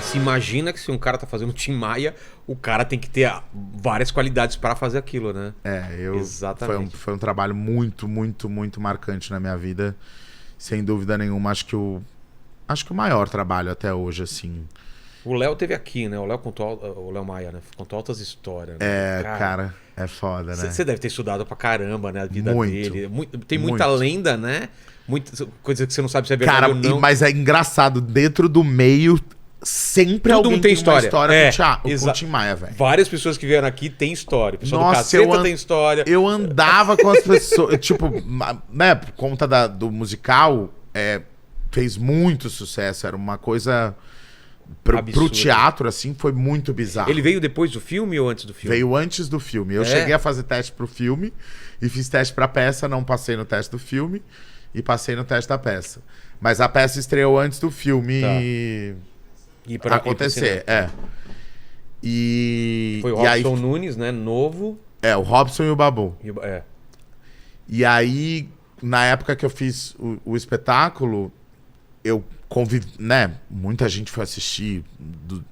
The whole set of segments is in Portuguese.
se imagina que se um cara tá fazendo Tim Maia, o cara tem que ter várias qualidades para fazer aquilo, né? Exatamente. Foi um trabalho muito, muito, muito marcante na minha vida. Sem dúvida nenhuma, acho que o maior trabalho até hoje, assim. O Léo teve aqui, né? O Léo Maia, né? Contou altas histórias. Né? Cara, é foda, né? Você deve ter estudado pra caramba, né? A vida muito, dele. Tem muita lenda, né? Muita coisa que você não sabe se é verdade ou não. Mas é engraçado, dentro do meio, sempre Todo alguém mundo tem história. Com o Tim Maia, velho. Várias pessoas que vieram aqui têm história. Pessoa do Nossa, Caceta tem história. Eu andava com as pessoas, tipo, né? Por conta do musical, fez muito sucesso. Era uma coisa... Pro teatro, assim, foi muito bizarro. Ele veio depois do filme ou antes do filme? Veio antes do filme. Eu cheguei a fazer teste pro filme e fiz teste pra peça, não passei no teste do filme e passei no teste da peça. Mas a peça estreou antes do filme acontecer. Foi o Robson Nunes, né? Novo. O Robson e o Babu. E aí, na época que eu fiz o espetáculo, eu convivi, né? Muita gente foi assistir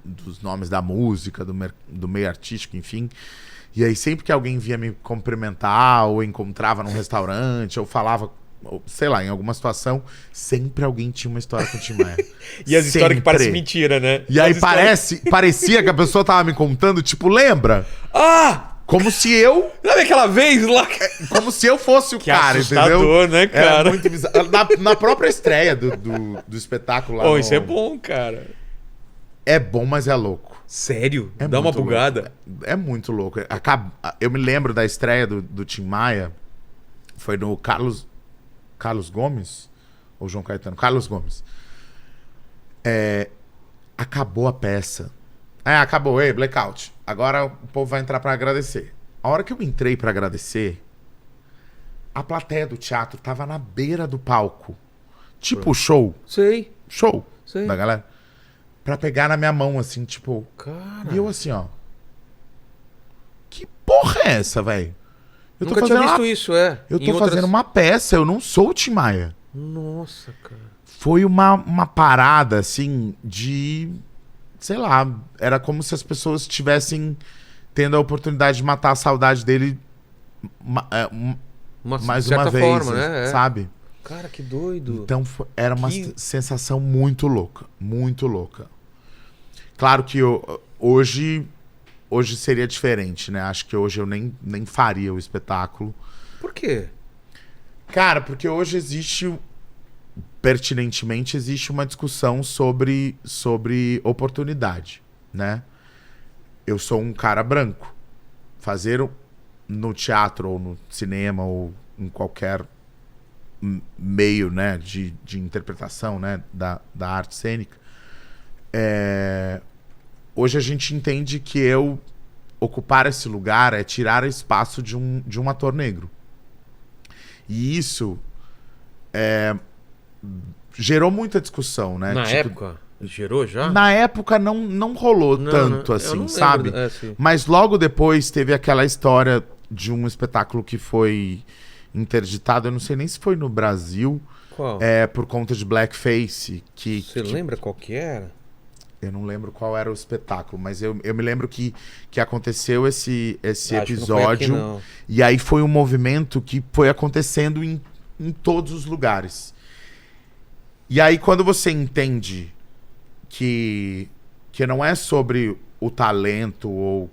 dos nomes da música, do meio artístico, enfim. E aí sempre que alguém vinha me cumprimentar, ou encontrava num restaurante, ou falava, sei lá, em alguma situação, sempre alguém tinha uma história com o Tim Maia. E as histórias que parecem mentira, né? E aí parecia que a pessoa tava me contando, tipo, lembra? Como se eu... Sabe aquela vez lá? Como se eu fosse o cara, assustador, entendeu? Né, cara? É muito bizarro. Na própria estreia do espetáculo lá. Isso é bom, cara. É bom, mas é louco. Sério? Dá uma bugada. É muito louco. Eu me lembro da estreia do Tim Maia. Foi no Carlos Gomes? Ou João Caetano? Carlos Gomes. Acabou a peça. Acabou. Blackout. Agora o povo vai entrar pra agradecer. A hora que eu entrei pra agradecer, a plateia do teatro tava na beira do palco. Tipo show. Sei. Show. Sei. Da galera. Pra pegar na minha mão, assim, tipo... Cara... E eu assim, ó... Que porra é essa, velho? Nunca tinha visto isso, Eu tô fazendo uma peça, eu não sou o Tim Maia. Nossa, cara. Foi uma parada, assim, de... Sei lá, era como se as pessoas estivessem tendo a oportunidade de matar a saudade dele mais uma vez, forma, né? Sabe? Cara, que doido. Então era uma sensação muito louca, muito louca. Claro que hoje seria diferente, né? Acho que hoje eu nem faria o espetáculo. Por quê? Cara, porque hoje pertinentemente existe uma discussão sobre oportunidade, né? Eu sou um cara branco. Fazer no teatro ou no cinema ou em qualquer meio, né, de interpretação, né, da arte cênica, hoje a gente entende que eu ocupar esse lugar é tirar espaço de um ator negro. E isso gerou muita discussão, né? Na época? Gerou já? Na época não rolou tanto assim, sabe? Mas logo depois teve aquela história de um espetáculo que foi interditado, eu não sei nem se foi no Brasil. Qual? Por conta de blackface. Você lembra qual que era? Eu não lembro qual era o espetáculo, mas eu me lembro que aconteceu esse episódio. Não foi aqui, não. E aí foi um movimento que foi acontecendo em todos os lugares. E aí quando você entende que não é sobre o talento ou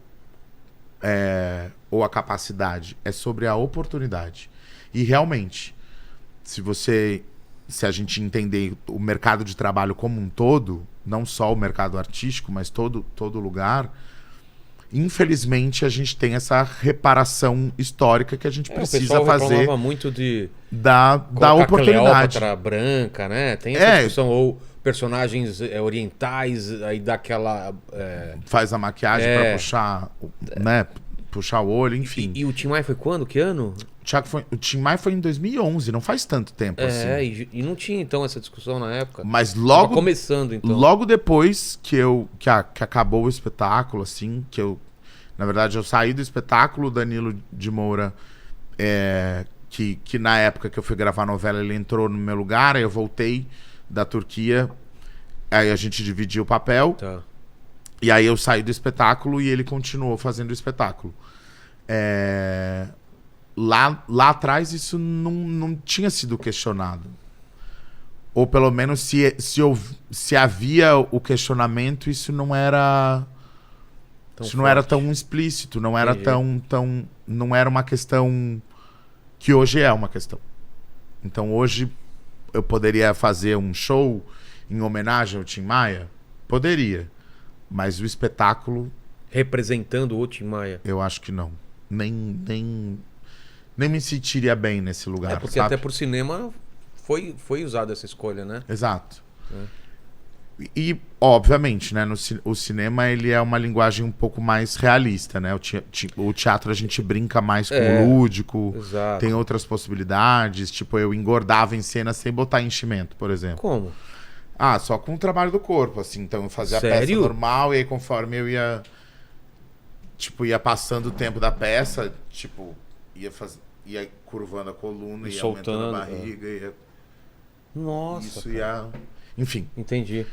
a capacidade, é sobre a oportunidade. E realmente, se a gente entender o mercado de trabalho como um todo, não só o mercado artístico, mas todo lugar, infelizmente a gente tem essa reparação histórica que a gente precisa fazer muito da oportunidade. Cleópatra branca, né? Tem essa discussão, ou personagens orientais, aí dá aquela... Faz a maquiagem para puxar, né? Puxar o olho, enfim. E o Tim Maia foi quando? Que ano? O Tim Maia foi em 2011, não faz tanto tempo assim. E não tinha então essa discussão na época. Mas logo... Tava começando então. Logo depois que acabou o espetáculo, assim, na verdade eu saí do espetáculo, o Danilo de Moura, que na época que eu fui gravar a novela, ele entrou no meu lugar, aí eu voltei da Turquia, aí a gente dividiu o papel. Tá. E aí eu saí do espetáculo e ele continuou fazendo o espetáculo. Lá atrás isso não tinha sido questionado. Ou pelo menos se havia o questionamento, isso não era não era tão explícito, não era não era uma questão que hoje é uma questão. Então hoje eu poderia fazer um show em homenagem ao Tim Maia? Poderia. Mas o espetáculo... Representando o Tim Maia? Eu acho que não. Nem me sentiria bem nesse lugar, porque sabe? Até pro cinema foi usada essa escolha, né? Exato. E, obviamente, né, o cinema ele é uma linguagem um pouco mais realista, né? O teatro a gente brinca mais com o lúdico, tem outras possibilidades. Tipo, eu engordava em cena sem botar enchimento, por exemplo. Como? Só com o trabalho do corpo, assim. Então eu fazia a peça normal e aí conforme eu ia... Tipo, ia passando o tempo da peça, tipo, ia curvando a coluna, ia aumentando a barriga, ia... Nossa. Isso ia... Enfim. Entendi.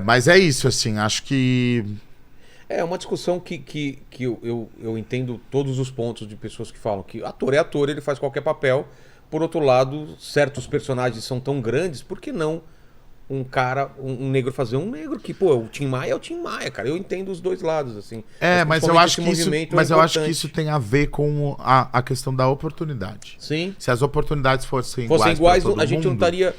Mas é isso, assim, acho que... É uma discussão que eu entendo todos os pontos de pessoas que falam que ator é ator, ele faz qualquer papel. Por outro lado, certos personagens são tão grandes, por que não um negro fazer um negro que, pô, o Tim Maia é o Tim Maia, cara. Eu entendo os dois lados, assim. Mas eu acho que isso tem a ver com a questão da oportunidade. Sim. Se as oportunidades fossem iguais a gente não estaria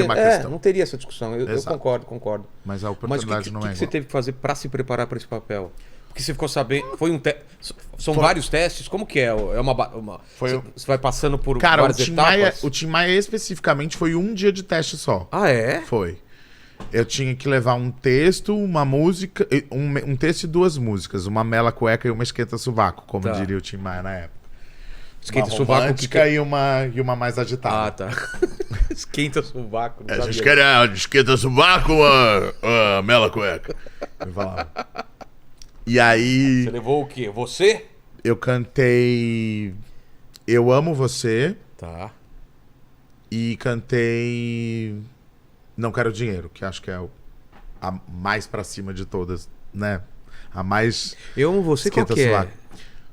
uma questão. Não teria essa discussão. Eu concordo. Mas a oportunidade não é igual. O que você teve que fazer para se preparar para esse papel? Porque você ficou sabendo... São vários testes? Como que é? Você vai passando por várias etapas? O Tim Maia especificamente foi um dia de teste só. Ah, é? Foi. Eu tinha que levar um texto, uma música... Um texto e 2 músicas. Uma mela cueca e uma esquenta sovaco, como diria o Tim Maia na época. Esquenta uma sovaco romântica e uma mais agitada. Tá. Esquenta sovaco. A gente quer esquenta sovaco ou a mela cueca? Eu falava. E aí... Você levou o quê? Você? Eu cantei Eu Amo Você. Tá. E cantei Não Quero Dinheiro, que acho que é a mais pra cima de todas, né? A mais... Eu Amo Você, qual que é?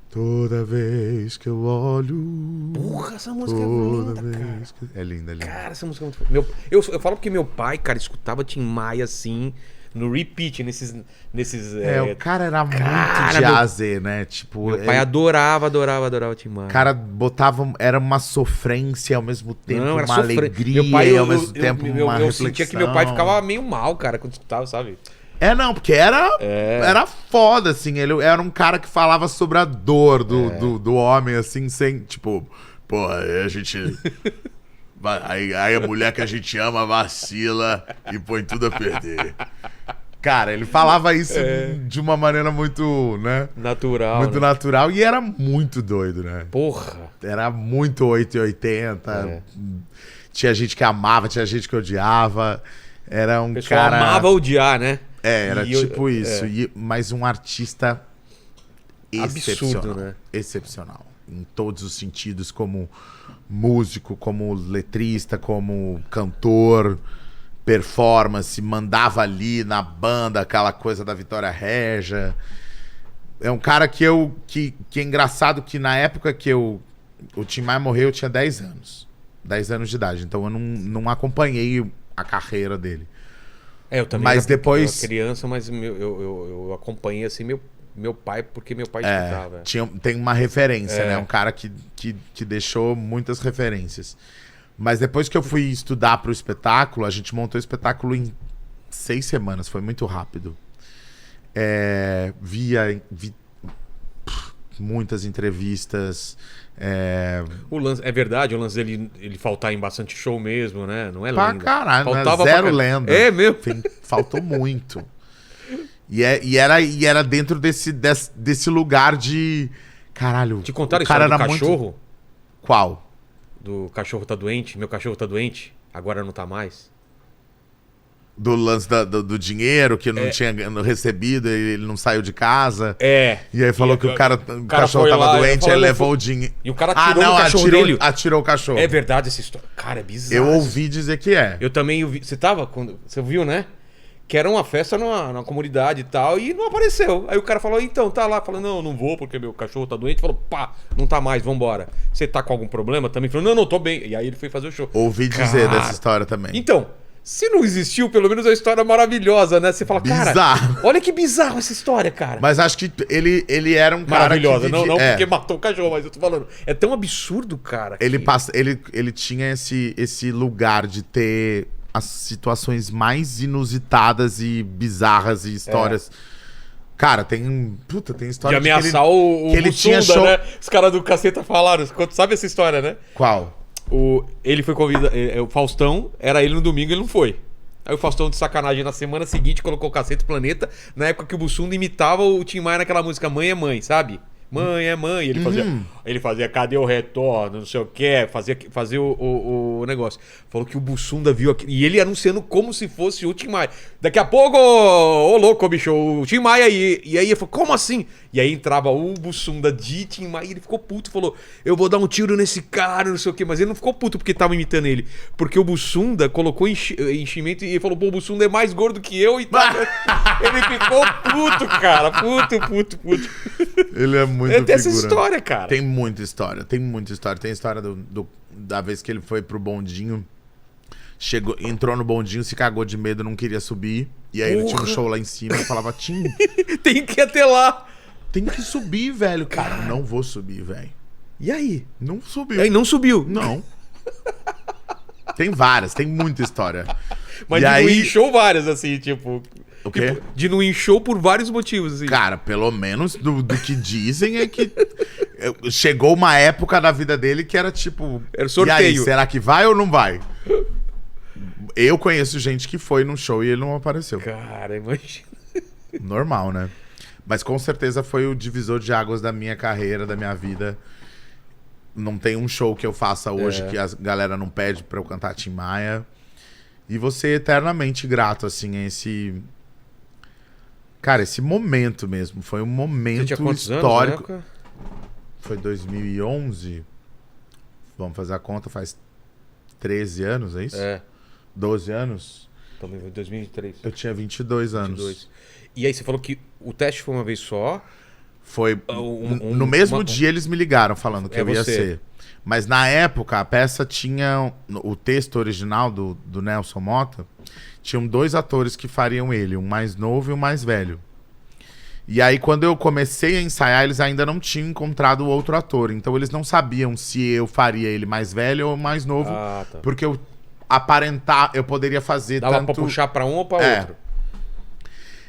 Toda vez que eu olho... Porra, essa música é linda, cara. É linda. Cara, essa música é muito... Eu falo porque meu pai, cara, escutava Tim Maia assim... No repeat, nesses o cara era muito de A a Z, né? Tipo, meu pai adorava o Tim Maia. O cara botava... Era uma sofrência ao mesmo tempo, uma alegria e ao mesmo tempo uma reflexão. Eu sentia que meu pai ficava meio mal, cara, quando escutava, sabe? Porque era foda, assim. Ele era um cara que falava sobre a dor do homem, assim, sem... Tipo, porra, aí a gente... Aí a mulher que a gente ama vacila e põe tudo a perder. Cara, ele falava isso de uma maneira muito, né? Natural. Muito natural e era muito doido, né? Porra. Era muito 880. Tinha gente que amava, tinha gente que odiava. Era um cara... amava odiar, né? Era tipo isso. Mas um artista excepcional. Absurdo, né? Excepcional. Em todos os sentidos, como músico, como letrista, como cantor, performance, mandava ali na banda aquela coisa da Vitória Regia. É um cara que é engraçado que na época que o Tim Maia morreu eu tinha 10 anos. 10 anos de idade, então eu não acompanhei a carreira dele. Eu também mas depois... era criança, mas eu acompanhei assim meu pai, porque meu pai escutava. Tem uma referência, né? Um cara que deixou muitas referências. Mas depois que eu fui estudar pro espetáculo, a gente montou o espetáculo em 6 semanas, foi muito rápido. Vi muitas entrevistas. O lance, é verdade, o lance dele ele faltar em bastante show mesmo, né? Não é pra lenda. Caralho, faltava zero lenda. É mesmo? Faltou muito. E era dentro desse lugar de... Caralho. Te contaram a história do cachorro? Muito... Qual? Do cachorro tá doente? Meu cachorro tá doente? Agora não tá mais? Do lance do dinheiro que não tinha recebido, ele não saiu de casa. E aí falou que o cachorro tava doente, aí levou o dinheiro. E o cara tirou o cachorro dele. Atirou o cachorro. É verdade essa história. Cara, é bizarro. Eu ouvi dizer que é. Eu também ouvi. Você tava quando... Você viu, né? que era uma festa numa comunidade e tal, e não apareceu. Aí o cara falou, então, tá lá. Falou, não vou porque meu cachorro tá doente. Falou, pá, não tá mais, vambora. Você tá com algum problema também? Falou, não, tô bem. E aí ele foi fazer o show. Ouvi dizer dessa história também. Então, se não existiu, pelo menos é uma história maravilhosa, né? Você fala, bizarro. Cara, olha que bizarro essa história, cara. Mas acho que ele era um cara maravilhosa, que não porque matou o cachorro, mas eu tô falando. É tão absurdo, cara. Ele tinha esse lugar de ter as situações mais inusitadas e bizarras e histórias. Cara, tem história de ameaçar o que ele tinha show, né? Os caras do Caceta falaram, sabe essa história, né? Qual? Ele foi convidado, o Faustão, era ele no domingo, ele não foi. Aí o Faustão, de sacanagem, na semana seguinte colocou o Cacete Planeta, na época que o Bussunda imitava o Tim Maia naquela música Mãe é Mãe, sabe? Mãe é mãe. Ele fazia cadê o retorno, não sei o que, fazia o negócio. Falou que o Bussunda viu aqui. E ele anunciando como se fosse o Tim Maia. Daqui a pouco, ô louco, bicho, o Tim Maia aí. E aí ele falou, como assim? E aí entrava o Bussunda de Tim Maia e ele ficou puto. Falou, eu vou dar um tiro nesse cara, não sei o que. Mas ele não ficou puto porque tava imitando ele. Porque o Bussunda colocou enchimento e ele falou, pô, o Bussunda é mais gordo que eu e tal. Ele ficou puto, cara. Puto. Ele é muito tem essa história, cara. Tem muita história. Tem a história da vez que ele foi pro bondinho. Entrou no bondinho, se cagou de medo, não queria subir. E aí ele tinha um show lá em cima e falava, Tim, tem que ir até lá. Tem que subir, velho. Cara, não vou subir, velho. E aí? Não subiu. Aí não subiu? Não. Tem muita história. Mas e de aí... não ir show várias, assim, tipo... O quê? Tipo, de não ir show por vários motivos, assim. Cara, pelo menos do que dizem é que chegou uma época da vida dele que era tipo... Era sorteio. E aí, será que vai ou não vai? Eu conheço gente que foi num show e ele não apareceu. Cara, imagina. Normal, né? Mas com certeza foi o divisor de águas da minha carreira, da minha vida. Não tem um show que eu faça hoje que a galera não pede pra eu cantar Tim Maia. E você eternamente grato, assim, a esse... Cara, esse momento mesmo. Foi um momento histórico. Anos, foi 2011. Vamos fazer a conta, faz 13 anos, é isso? 12 anos? Também foi 2023. Eu tinha 22 anos. 22. E aí você falou que o teste foi uma vez só. Foi. No mesmo dia eles me ligaram falando que eu ia ser. Mas na época a peça tinha. O texto original do Nelson Motta. Tinham 2 atores que fariam ele, um mais novo e um mais velho. E aí, quando eu comecei a ensaiar, eles ainda não tinham encontrado o outro ator. Então, eles não sabiam se eu faria ele mais velho ou mais novo. Tá. Porque eu poderia fazer Dava tanto... pra puxar pra um ou pra outro.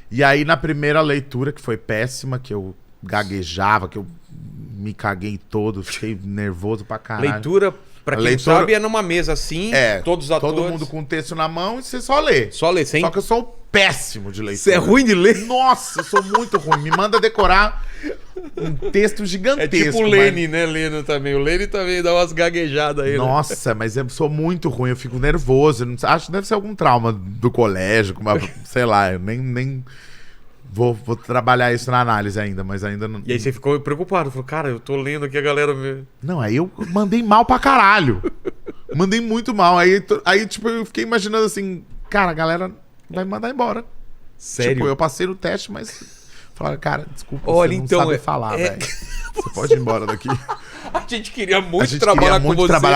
E aí, na primeira leitura, que foi péssima, que eu gaguejava, que eu me caguei todo, fiquei nervoso pra caralho. Leitura... Pra quem não sabe, é numa mesa assim, todos os atores... Todo mundo com o texto na mão e você só lê. Só lê, sem... Só que eu sou péssimo de leitura. Você é ruim de ler? Nossa, eu sou muito ruim. Me manda decorar um texto gigantesco. É tipo o Lene, né, lendo também. O Lene também dá umas gaguejadas aí, Nossa, mas eu sou muito ruim, eu fico nervoso. Acho que deve ser algum trauma do colégio, sei lá, eu nem... Vou trabalhar isso na análise ainda, mas ainda não... E aí você ficou preocupado, falou, cara, eu tô lendo aqui a galera... Não, aí eu mandei mal pra caralho. Mandei muito mal. Aí, tipo, eu fiquei imaginando assim, cara, a galera vai me mandar embora. Sério? Tipo, eu passei no teste, mas... Falaram, cara, desculpa, olha, você não então, sabe falar, velho. Você pode ir embora daqui. A gente queria muito trabalhar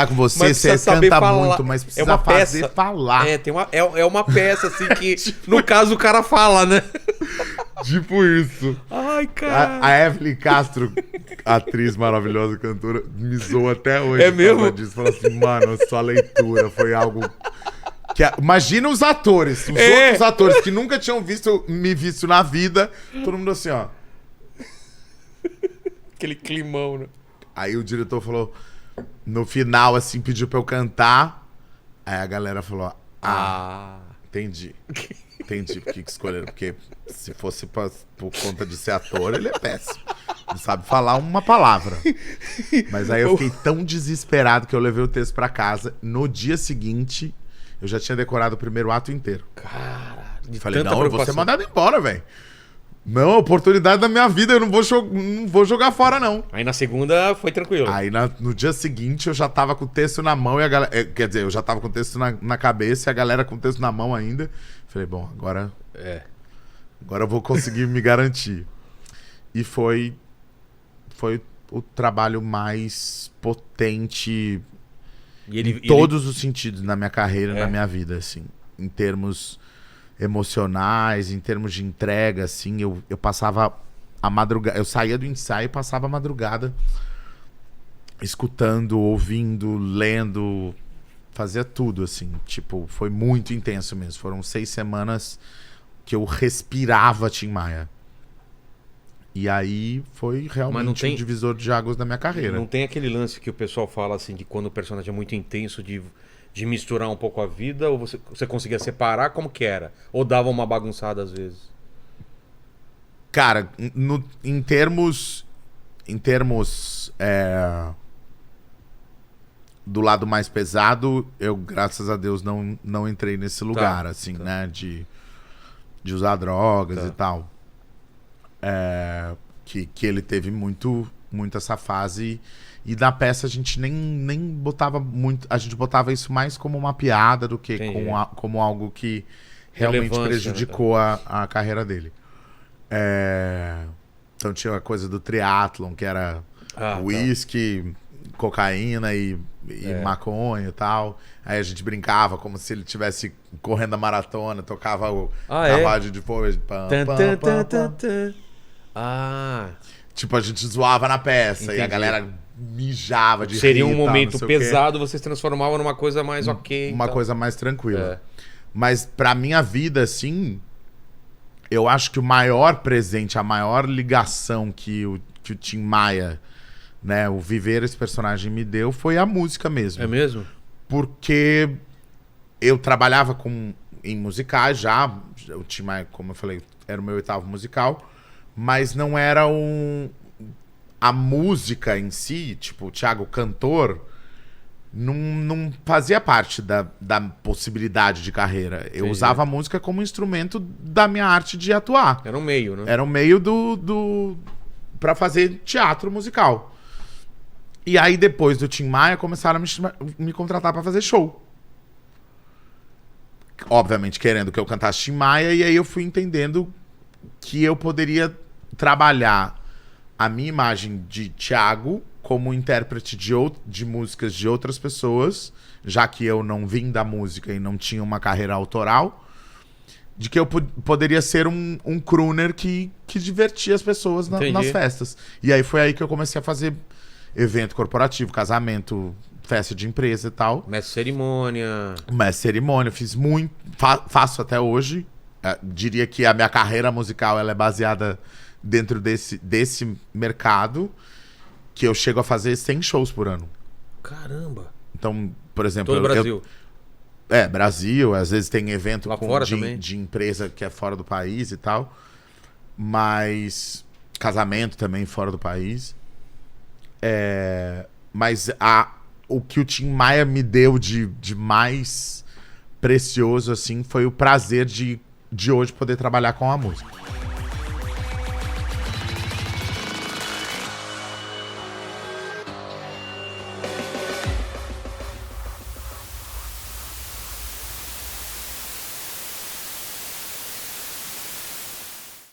com você. Mas você saber canta falar. muito, mas precisa fazer falar. É uma peça, assim, que no caso o cara fala, né? Tipo isso. Ai, cara. A Evelyn Castro, atriz maravilhosa, cantora, me zoa até hoje. É mesmo? Disso. Falou assim, mano, sua leitura foi algo... Imagina os atores, os outros atores que nunca tinham me visto na vida, todo mundo assim, ó. Aquele climão, né? Aí o diretor falou, no final, assim, pediu pra eu cantar. Aí a galera falou, entendi. Entendi por que escolheram. Porque se fosse por conta de ser ator, ele é péssimo. Não sabe falar uma palavra. Mas aí eu fiquei tão desesperado que eu levei o texto pra casa. No dia seguinte, eu já tinha decorado o primeiro ato inteiro. Caralho. Falei, não, eu vou ser mandado embora, velho. Não, a oportunidade da minha vida, eu não vou jogar fora, não. Aí na segunda foi tranquilo. Aí no dia seguinte eu já tava com o texto na mão e a galera. Quer dizer, eu já tava com o texto na cabeça e a galera com o texto na mão ainda. Falei, bom, agora. Agora eu vou conseguir me garantir. E foi o trabalho mais potente em todos os sentidos na minha carreira, na minha vida, assim. Em termos emocionais, em termos de entrega, assim, eu passava a madrugada, eu saía do ensaio e passava a madrugada escutando, ouvindo, lendo, fazia tudo, assim, tipo, foi muito intenso mesmo. Foram 6 semanas que eu respirava Tim Maia. E aí foi realmente um divisor de águas da minha carreira. Não tem aquele lance que o pessoal fala, assim, de quando o personagem é muito intenso, de misturar um pouco a vida, ou você conseguia separar, como que era? Ou dava uma bagunçada às vezes? Cara, em termos do lado mais pesado, eu, graças a Deus, não entrei nesse lugar, assim, né? De usar drogas e tal. Que ele teve muito essa fase. E na peça a gente nem botava muito. A gente botava isso mais como uma piada do que como algo que realmente prejudicou a carreira dele. Então tinha a coisa do triatlon, que era whisky, cocaína e maconha e tal. Aí a gente brincava como se ele estivesse correndo a maratona, tocava a rádio de fogo. Tipo, a gente zoava na peça. Entendi. E a galera mijava de rir. Seria um momento pesado, vocês transformavam numa coisa mais uma coisa mais tranquila. Mas pra minha vida, assim, eu acho que o maior presente, a maior ligação que o Tim Maia, né, o viver esse personagem me deu foi a música mesmo. É mesmo? Porque eu trabalhava em musicais já. O Tim Maia, como eu falei, era o meu 8º musical. Mas não era a música em si, tipo, o Thiago cantor, não fazia parte da possibilidade de carreira. Eu usava a música como instrumento da minha arte de atuar. Era um meio, né? Era um meio pra fazer teatro musical. E aí, depois do Tim Maia, começaram a me contratar pra fazer show. Obviamente, querendo que eu cantasse Tim Maia, e aí eu fui entendendo que eu poderia trabalhar a minha imagem de Thiago como intérprete de músicas de outras pessoas, já que eu não vim da música e não tinha uma carreira autoral, de que eu poderia ser um crooner que divertia as pessoas nas festas. E aí foi aí que eu comecei a fazer evento corporativo, casamento, festa de empresa e tal. Mestre cerimônia. Mestre cerimônia, fiz muito, faço até hoje. Diria que a minha carreira musical ela é baseada dentro desse mercado, que eu chego a fazer 100 shows por ano. Caramba! Então, por exemplo... Todo o Brasil? Brasil. Às vezes tem evento de empresa que é fora do país e tal. Mas casamento também fora do país. Mas o que o Tim Maia me deu de mais precioso assim foi o prazer de hoje poder trabalhar com a música.